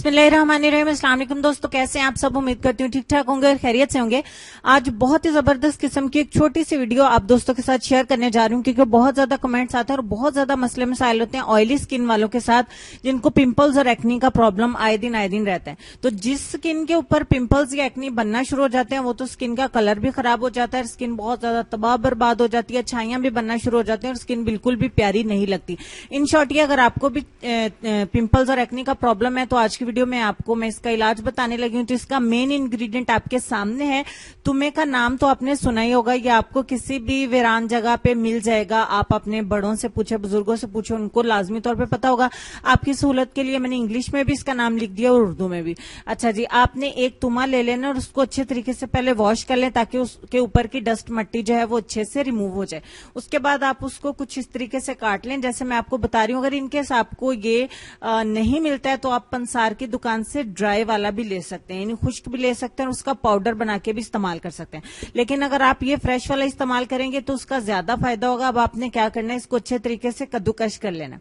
बिस्मिल्लाहिर्रहमानिर्रहीम। अस्सलाम वालेकुम दोस्तों, कैसे हैं आप सब। उम्मीद करती हूँ ठीक ठाक होंगे और खैरियत से होंगे। आज बहुत ही जबरदस्त किस्म की एक छोटी सी वीडियो आप दोस्तों के साथ शेयर करने जा रही हूँ, क्योंकि बहुत ज्यादा कमेंट्स आते हैं और बहुत ज्यादा मसले मसाइल होते हैं ऑयली स्किन वालों के साथ, जिनको पिंपल्स और एक्नी का प्रॉब्लम आए दिन रहता है। तो जिस स्किन के ऊपर पिंपल्स या एक्नी बनना शुरू हो जाते हैं, वो तो स्किन का कलर भी खराब हो जाता है, स्किन बहुत ज्यादा तबाह बर्बाद हो जाती है, छाइयां भी बनना शुरू हो जाती है और स्किन बिल्कुल भी प्यारी नहीं लगती। इन शॉर्ट, ये अगर आपको भी पिंपल्स और एक्नी का प्रॉब्लम है तो आज की वीडियो में आपको मैं इसका इलाज बताने लगी हूं। तो इसका मेन इंग्रेडिएंट आपके सामने है। तुम्हे का नाम तो आपने सुना ही होगा, ये आपको किसी भी वीरान जगह पे मिल जाएगा। आप अपने बड़ों से पूछे, बुजुर्गों से पूछे, उनको लाजमी तौर पे पता होगा। आपकी सहूलत के लिए मैंने इंग्लिश में भी इसका नाम लिख दिया और उर्दू में भी। अच्छा जी, आपने एक तुम्हा ले लेना और उसको अच्छे तरीके से पहले वॉश कर लें, ताकि उसके ऊपर की डस्ट मट्टी जो है वो अच्छे से रिमूव हो जाए। उसके बाद आप उसको कुछ इस तरीके से काट लें जैसे मैं आपको बता रही हूँ। अगर इनकेस आपको ये नहीं मिलता है तो आप पंसार की दुकान से ड्राई वाला भी ले सकते हैं, यानी खुश्क भी ले सकते हैं और उसका पाउडर बना के भी इस्तेमाल कर सकते हैं। लेकिन अगर आप ये फ्रेश वाला इस्तेमाल करेंगे तो उसका ज्यादा फायदा होगा। अब आपने क्या करना है, इसको अच्छे तरीके से कद्दूकश कर लेना।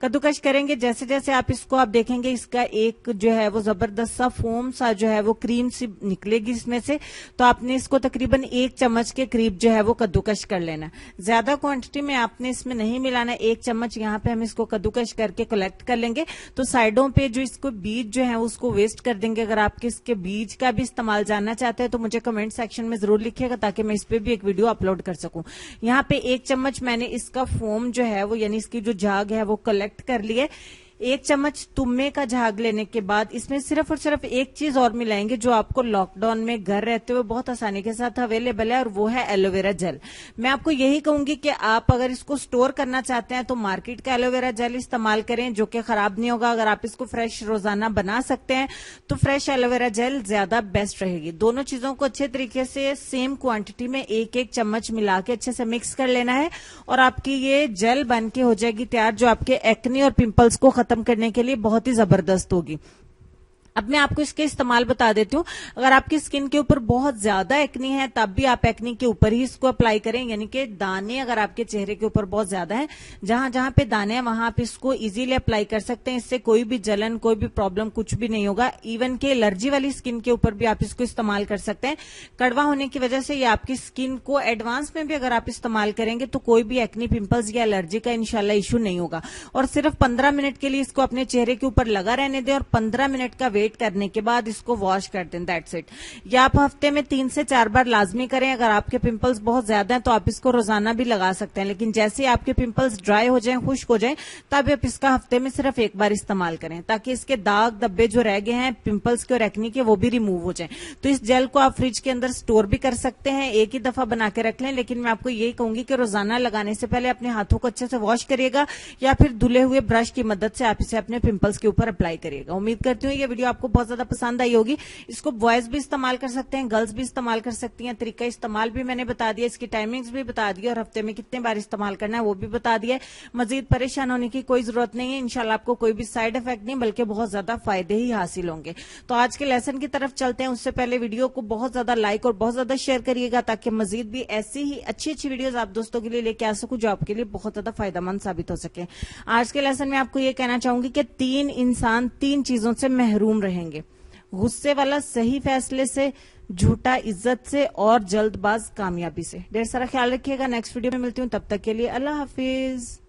कद्दूकश करेंगे जैसे जैसे आप इसको आप देखेंगे, इसका एक जो है वो जबरदस्त सा फोम सा जो है वो क्रीम सी निकलेगी इसमें से। तो आपने इसको तकरीबन 1 चम्मच के करीब जो है वो कद्दूकश कर लेना। ज्यादा क्वांटिटी में आपने इसमें नहीं मिलाना, 1 चम्मच यहाँ पे हम इसको कद्दूकश करके कलेक्ट कर लेंगे। तो साइडों पे जो इसको बीज जो है उसको वेस्ट कर देंगे। अगर आपके इसके बीज का भी इस्तेमाल जानना चाहते हैं तो मुझे कमेंट सेक्शन में जरूर लिखिएगा, ताकि मैं इस पे भी एक वीडियो अपलोड कर सकूं। यहाँ पे 1 चम्मच मैंने इसका फोम जो है वो, यानी इसकी जो झाग है वो कलेक्ट कर लिए। 1 चम्मच तुम्हे का झाग लेने के बाद इसमें सिर्फ और सिर्फ एक चीज और मिलाएंगे, जो आपको लॉकडाउन में घर रहते हुए बहुत आसानी के साथ अवेलेबल है, और वो है एलोवेरा जेल। मैं आपको यही कहूंगी कि आप अगर इसको स्टोर करना चाहते हैं तो मार्केट का एलोवेरा जेल इस्तेमाल करें, जो कि खराब नहीं होगा। अगर आप इसको फ्रेश रोजाना बना सकते हैं तो फ्रेश एलोवेरा जेल ज्यादा बेस्ट रहेगी। दोनों चीजों को अच्छे तरीके से सेम क्वांटिटी में 1-1 चम्मच मिला के अच्छे से मिक्स कर लेना है, और आपकी ये जेल बन के हो जाएगी तैयार, जो आपके एक्ने और पिंपल्स को खत्म करने के लिए बहुत ही जबरदस्त होगी। अब मैं आपको इसके इस्तेमाल बता देती हूँ। अगर आपकी स्किन के ऊपर बहुत ज्यादा एक्नी है तब भी आप एक्नी के ऊपर ही इसको अप्लाई करें, यानी कि दाने अगर आपके चेहरे के ऊपर बहुत ज्यादा है, जहां जहां पे दाने हैं वहां आप इसको इजीली अप्लाई कर सकते हैं। इससे कोई भी जलन, कोई भी प्रॉब्लम कुछ भी नहीं होगा। इवन के एलर्जी वाली स्किन के ऊपर भी आप इसको इस्तेमाल कर सकते हैं। कड़वा होने की वजह से ये आपकी स्किन को एडवांस में भी अगर आप इस्तेमाल करेंगे तो कोई भी एक्नी, पिंपल्स या एलर्जी का इंशाल्लाह इश्यू नहीं होगा। और सिर्फ 15 मिनट के लिए इसको अपने चेहरे के ऊपर लगा रहने दें और 15 मिनट का वेट करने के बाद इसको वॉश कर दें। That's it. या आप हफ्ते में 3 से 4 बार लाजमी करें। अगर आपके पिंपल्स बहुत ज्यादा हैं तो आप इसको रोजाना भी लगा सकते हैं, लेकिन जैसे आपके पिंपल्स ड्राई हो जाएं, खुश्क हो जाएं, तब आप इसका हफ्ते में सिर्फ 1 बार इस्तेमाल करें, ताकि इसके दाग धब्बे जो रह गए हैं पिंपल्स के और एक्नी के, वो भी रिमूव हो जाएं। तो इस जेल को आप फ्रिज के अंदर स्टोर भी कर सकते हैं, एक ही दफा बना के रख लें। लेकिन मैं आपको यही कहूंगी कि रोजाना लगाने से पहले अपने हाथों को अच्छे से वॉश करिएगा, या फिर धुले हुए ब्रश की मदद से आप इसे अपने पिंपल्स के ऊपर अप्लाई करिएगा। उम्मीद करती हूँ ये वीडियो आपको बहुत ज्यादा पसंद आई होगी। इसको बॉयज भी इस्तेमाल कर सकते हैं, गर्ल्स भी इस्तेमाल कर सकती हैं। तरीका इस्तेमाल भी मैंने बता दिया, इसकी टाइमिंग्स भी बता दी, और हफ्ते में कितने बार इस्तेमाल करना है वो भी बता दिया। मजीद परेशान होने की कोई जरूरत नहीं है। इंशाल्लाह आपको कोई भी साइड इफेक्ट नहीं, बल्कि बहुत ज्यादा फायदे ही हासिल होंगे। तो आज के लेसन की तरफ चलते हैं। उससे पहले वीडियो को बहुत ज्यादा लाइक और बहुत ज्यादा शेयर करिएगा, ताकि मजीद भी ऐसी ही अच्छी अच्छी वीडियोज आप दोस्तों के लिए लेके आ सकूं, जो आपके लिए बहुत ज्यादा फायदेमंद साबित हो सके। आज के लेसन में आपको ये कहना चाहूंगी कि 3 इंसान 3 चीजों से महरूम रहेंगे: गुस्से वाला सही फैसले से, झूठा इज्जत से, और जल्दबाज कामयाबी से। ढेर सारा ख्याल रखिएगा। नेक्स्ट वीडियो में मिलती हूँ, तब तक के लिए अल्लाह हाफिज।